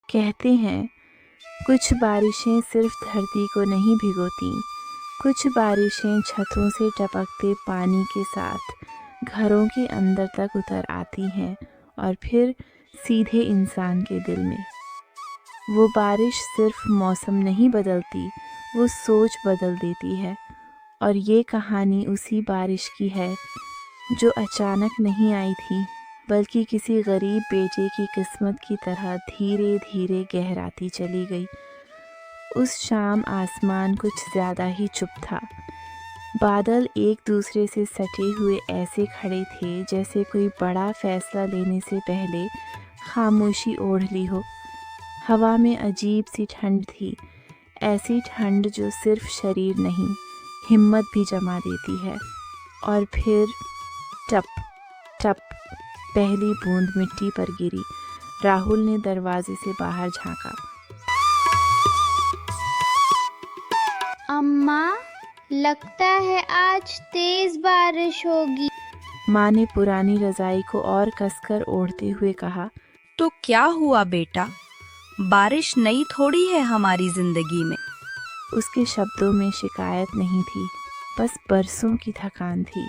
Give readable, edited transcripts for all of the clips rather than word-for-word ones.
कहते हैं कुछ बारिशें सिर्फ धरती को नहीं भिगोती, कुछ बारिशें छतों से टपकते पानी के साथ घरों के अंदर तक उतर आती हैं और फिर सीधे इंसान के दिल में। वो बारिश सिर्फ मौसम नहीं बदलती, वो सोच बदल देती है। और ये कहानी उसी बारिश की है जो अचानक नहीं आई थी, बल्कि किसी गरीब बेटे की किस्मत की तरह धीरे धीरे गहराती चली गई। उस शाम आसमान कुछ ज़्यादा ही चुप था। बादल एक दूसरे से सटे हुए ऐसे खड़े थे जैसे कोई बड़ा फैसला लेने से पहले खामोशी ओढ़ ली हो। हवा में अजीब सी ठंड थी, ऐसी ठंड जो सिर्फ शरीर नहीं, हिम्मत भी जमा देती है। और फिर टप टप पहली बूंद मिट्टी पर गिरी। राहुल ने दरवाजे से बाहर झांका। अम्मा, लगता है आज तेज बारिश होगी। माँ ने पुरानी रजाई को और कसकर ओढ़ते हुए कहा। तो क्या हुआ बेटा, बारिश नई थोड़ी है हमारी जिंदगी में। उसके शब्दों में शिकायत नहीं थी, बस बरसों की थकान थी।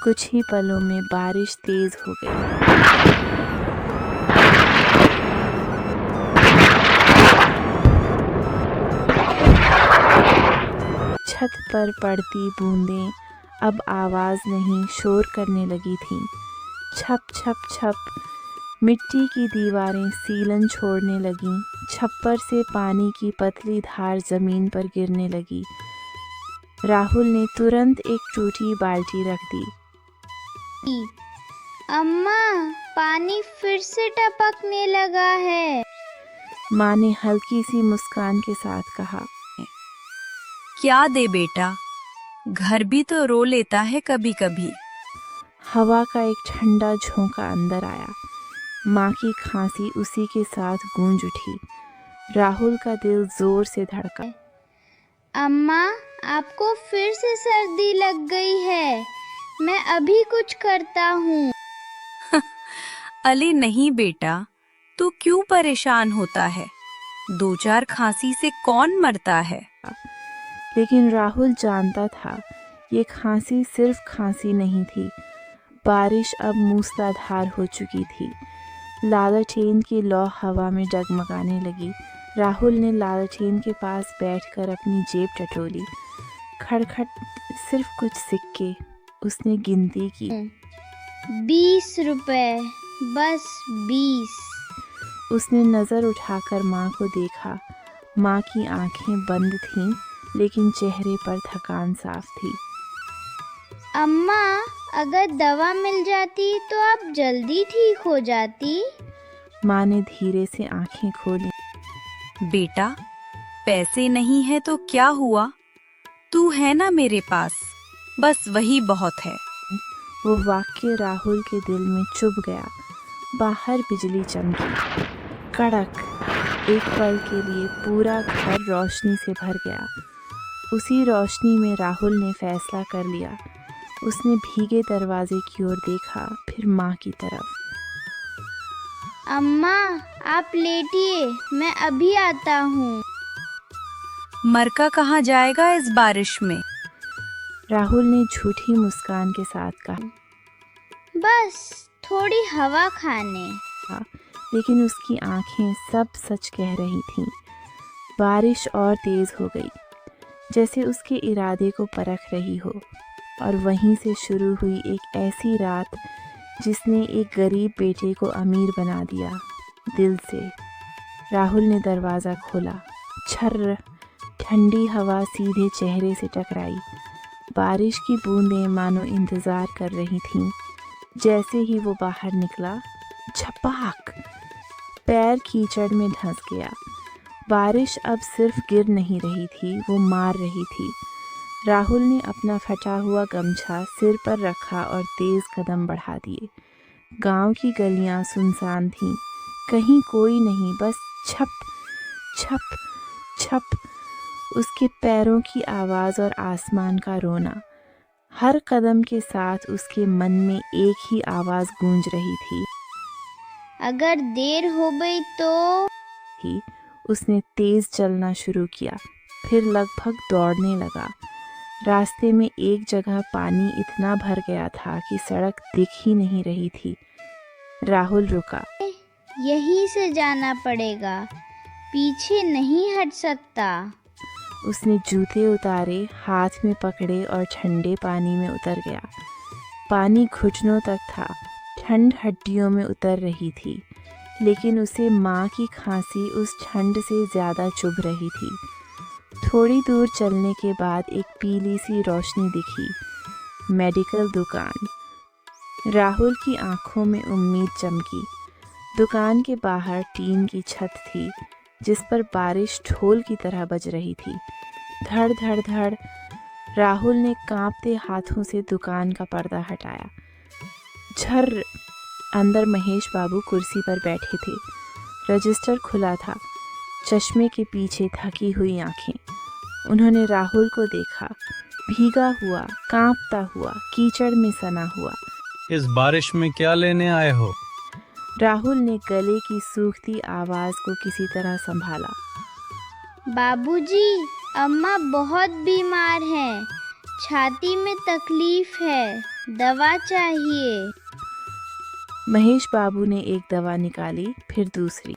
कुछ ही पलों में बारिश तेज हो गई। छत पर पड़ती बूंदें अब आवाज नहीं, शोर करने लगी थीं। छप छप छप मिट्टी की दीवारें सीलन छोड़ने लगीं। छप्पर से पानी की पतली धार जमीन पर गिरने लगी। राहुल ने तुरंत एक टूटी बाल्टी रख दी। अम्मा, पानी फिर से टपकने लगा है। माँ ने हल्की सी मुस्कान के साथ कहा। क्या दे बेटा, घर भी तो रो लेता है कभी कभी। हवा का एक ठंडा झोंका अंदर आया। माँ की खांसी उसी के साथ गूंज उठी। राहुल का दिल जोर से धड़का। अम्मा, आपको फिर से सर्दी लग गई है। मैं अभी कुछ करता हूँ। अली नहीं बेटा, तू क्यों परेशान होता है, 2-4 खांसी से कौन मरता है। लेकिन राहुल जानता था ये खांसी सिर्फ खांसी नहीं थी। बारिश अब मूसलाधार हो चुकी थी। लालटेन की लौ हवा में डगमगाने लगी। राहुल ने लालटेन के पास बैठकर अपनी जेब टटोली। खड़खड़ सिर्फ कुछ सिक्के। उसने गिनती की। 20 रुपए, बस 20। उसने नज़र उठाकर माँ को देखा। माँ की आंखें बंद थीं, लेकिन चेहरे पर थकान साफ थी। अम्मा, अगर दवा मिल जाती तो आप जल्दी ठीक हो जाती। माँ ने धीरे से आंखें खोली। बेटा, पैसे नहीं है तो क्या हुआ, तू है ना मेरे पास, बस वही बहुत है। वो वाक्य राहुल के दिल में चुभ गया। बाहर बिजली चमकी, कड़क। एक पल के लिए पूरा घर रोशनी से भर गया। उसी रोशनी में राहुल ने फैसला कर लिया। उसने भीगे दरवाजे की ओर देखा, फिर माँ की तरफ। अम्मा, आप लेटिए, मैं अभी आता हूँ। मरका कहाँ जाएगा इस बारिश में। राहुल ने झूठी मुस्कान के साथ कहा। बस थोड़ी हवा खाने। लेकिन उसकी आंखें सब सच कह रही थीं। बारिश और तेज हो गई, जैसे उसके इरादे को परख रही हो। और वहीं से शुरू हुई एक ऐसी रात जिसने एक गरीब बेटे को अमीर बना दिया, दिल से। राहुल ने दरवाज़ा खोला। छर्र ठंडी हवा सीधे चेहरे से टकराई। बारिश की बूंदें मानो इंतज़ार कर रही थीं। जैसे ही वो बाहर निकला, झपाक, पैर कीचड़ में धंस गया। बारिश अब सिर्फ गिर नहीं रही थी, वो मार रही थी। राहुल ने अपना फटा हुआ गमछा सिर पर रखा और तेज कदम बढ़ा दिए। गांव की गलियां सुनसान थीं, कहीं कोई नहीं, बस छप छप छप उसके पैरों की आवाज़ और आसमान का रोना। हर कदम के साथ उसके मन में एक ही आवाज़ गूंज रही थी। अगर देर हो गई तो। थी, उसने तेज चलना शुरू किया, फिर लगभग दौड़ने लगा। रास्ते में एक जगह पानी इतना भर गया था कि सड़क दिख ही नहीं रही थी। राहुल रुका। यहीं से जाना पड़ेगा, पीछे नहीं हट सकता। उसने जूते उतारे, हाथ में पकड़े और ठंडे पानी में उतर गया। पानी घुटनों तक था, ठंड हड्डियों में उतर रही थी, लेकिन उसे माँ की खांसी उस ठंड से ज़्यादा चुभ रही थी। थोड़ी दूर चलने के बाद एक पीली सी रोशनी दिखी, मेडिकल दुकान। राहुल की आंखों में उम्मीद चमकी। दुकान के बाहर टीन की छत थी, जिस पर बारिश ढोल की तरह बज रही थी। धड़ धड़ धड़। राहुल ने कांपते हाथों से दुकान का पर्दा हटाया। झर्र। अंदर महेश बाबू कुर्सी पर बैठे थे। रजिस्टर खुला था, चश्मे के पीछे थकी हुई आंखें। उन्होंने राहुल को देखा, भीगा हुआ, कांपता हुआ, कीचड़ में सना हुआ। इस बारिश में क्या लेने आए हो? राहुल ने गले की सूखती आवाज को किसी तरह संभाला। बाबूजी, अम्मा बहुत बीमार हैं, छाती में तकलीफ है, दवा चाहिए। महेश बाबू ने एक दवा निकाली, फिर दूसरी।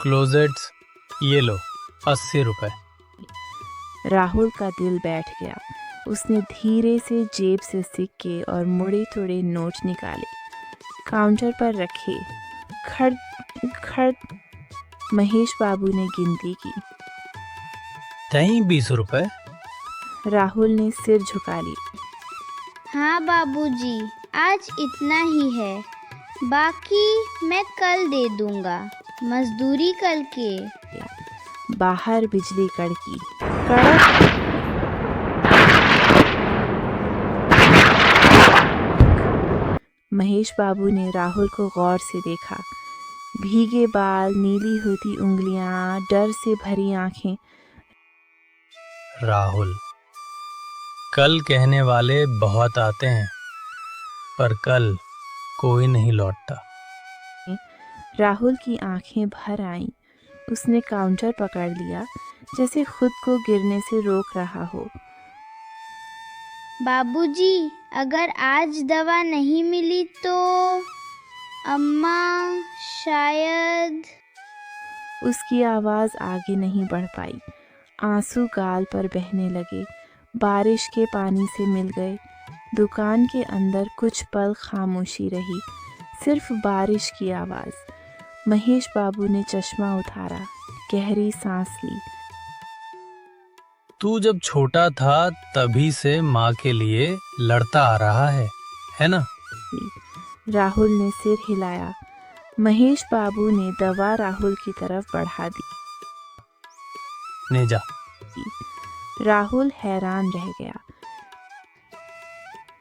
क्लोजेट्स ये लो, 80 रुपए। राहुल का दिल बैठ गया। उसने धीरे से जेब से सिक्के और मुड़े तुड़े नोट निकाले, काउंटर पर रखे। खड़ खड़। महेश बाबू ने गिनती की। दही 20 रुपए। राहुल ने सिर झुका ली। हाँ बाबूजी, आज इतना ही है, बाकी मैं कल दे दूंगा, मजदूरी कल के। बाहर बिजली कड़की। कड़क। महेश बाबू ने राहुल को गौर से देखा। भीगे बाल, नीली होती उंगलियां, डर से भरी आंखें। राहुल, कल कहने वाले बहुत आते हैं, पर कल कोई नहीं लौटता। राहुल की आंखें भर आईं। उसने काउंटर पकड़ लिया, जैसे खुद को गिरने से रोक रहा हो। बाबूजी, अगर आज दवा नहीं मिली तो अम्मा शायद। उसकी आवाज़ आगे नहीं बढ़ पाई। आंसू गाल पर बहने लगे, बारिश के पानी से मिल गए। दुकान के अंदर कुछ पल खामोशी रही, सिर्फ बारिश की आवाज़। महेश बाबू ने चश्मा उतारा, गहरी सांस ली। तू जब छोटा था तभी से माँ के लिए लड़ता आ रहा है ना? राहुल ने सिर हिलाया। महेश बाबू ने दवा राहुल की तरफ बढ़ा दी। ले जा। राहुल हैरान रह गया।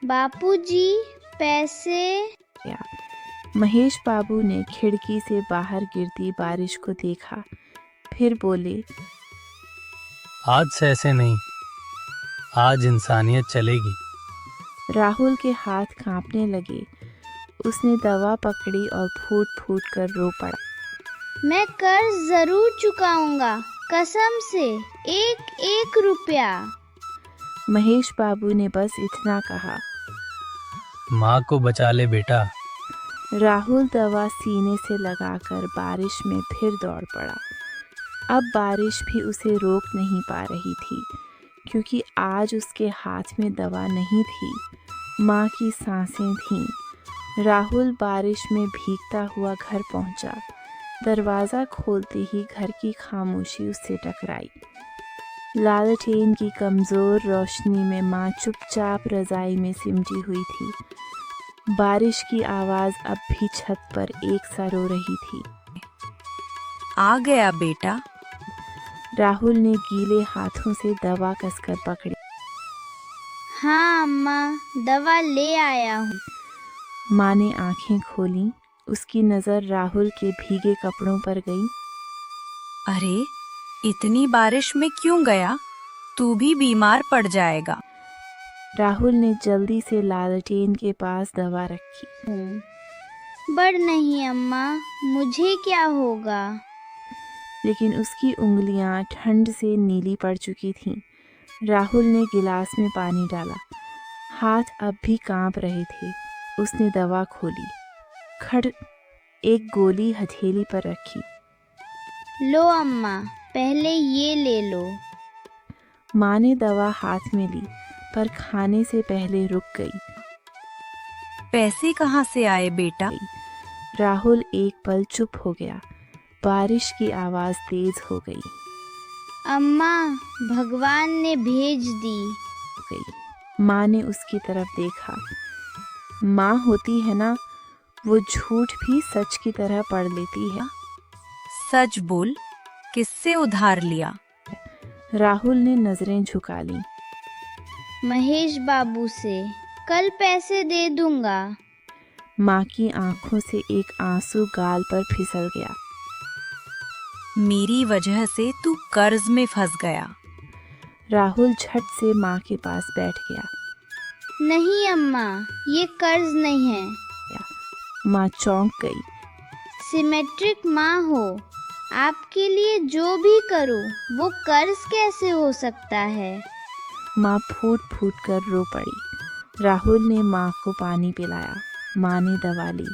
बापूजी, पैसे। महेश बाबू ने खिड़की से बाहर गिरती बारिश को देखा, फिर बोले, आज से ऐसे नहीं, आज इंसानियत चलेगी। राहुल के हाथ कांपने लगे। उसने दवा पकड़ी और फूट फूट कर रो पड़ा। मैं कर्ज जरूर चुकाऊंगा, कसम से, एक एक रुपया। महेश बाबू ने बस इतना कहा। माँ को बचा ले बेटा। राहुल दवा सीने से लगाकर बारिश में फिर दौड़ पड़ा। अब बारिश भी उसे रोक नहीं पा रही थी, क्योंकि आज उसके हाथ में दवा नहीं थी, माँ की सांसें थीं। राहुल बारिश में भीगता हुआ घर पहुंचा। दरवाज़ा खोलते ही घर की खामोशी उससे टकराई। लालटेन की कमज़ोर रोशनी में माँ चुपचाप रज़ाई में सिमटी हुई थी। बारिश की आवाज़ अब भी छत पर एक सा रो रही थी। आ गया बेटा। राहुल ने गीले हाथों से दवा कसकर पकड़ी। हाँ अम्मा, दवा ले आया हूँ। माँ ने आंखें खोलीं। उसकी नज़र राहुल के भीगे कपड़ों पर गई। अरे, इतनी बारिश में क्यों गया? तू भी बीमार पड़ जाएगा। राहुल ने जल्दी से लालटेन के पास दवा रखी। बड़ नहीं अम्मा, मुझे क्या होगा। लेकिन उसकी उंगलियां ठंड से नीली पड़ चुकी थीं। राहुल ने गिलास में पानी डाला। हाथ अब भी कांप रहे थे। उसने दवा खोली। खड़ एक गोली हथेली पर रखी। लो अम्मा, पहले ये ले लो। माँ ने दवा हाथ में ली, पर खाने से पहले रुक गई। पैसे कहाँ से आए बेटा? राहुल एक पल चुप हो गया। बारिश की आवाज तेज हो गई। अम्मा, भगवान ने भेज दी। माँ ने उसकी तरफ देखा। माँ होती है ना, वो झूठ भी सच की तरह पढ़ लेती है। सच बोल, किससे उधार लिया? राहुल ने नजरें झुका ली। महेश बाबू से। कल पैसे दे दूंगा। माँ की आंखों से एक आंसू गाल पर फिसल गया। मेरी वजह से तू कर्ज में फंस गया। राहुल झट से माँ के पास बैठ गया। नहीं अम्मा, ये कर्ज नहीं है। माँ चौंक गई। सिमेट्रिक माँ हो, आपके लिए जो भी करूं वो कर्ज कैसे हो सकता है? माँ फूट फूट कर रो पड़ी। राहुल ने माँ को पानी पिलाया। माँ ने दवा ली।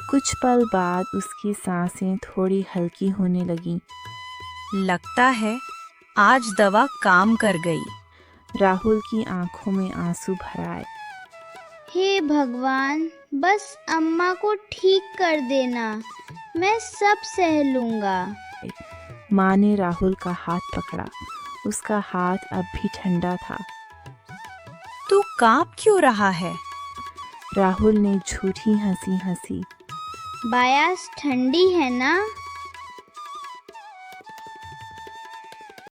कुछ पल बाद उसकी सांसें थोड़ी हल्की होने लगीं। लगता है आज दवा काम कर गई। राहुल की आंखों में आंसू भर आए। हे भगवान, बस अम्मा को ठीक कर देना, मैं सब सह लूंगा। माँ ने राहुल का हाथ पकड़ा। उसका हाथ अब भी ठंडा था। तू कांप क्यों रहा है? राहुल ने झूठी हंसी हंसी। बायास ठंडी है ना?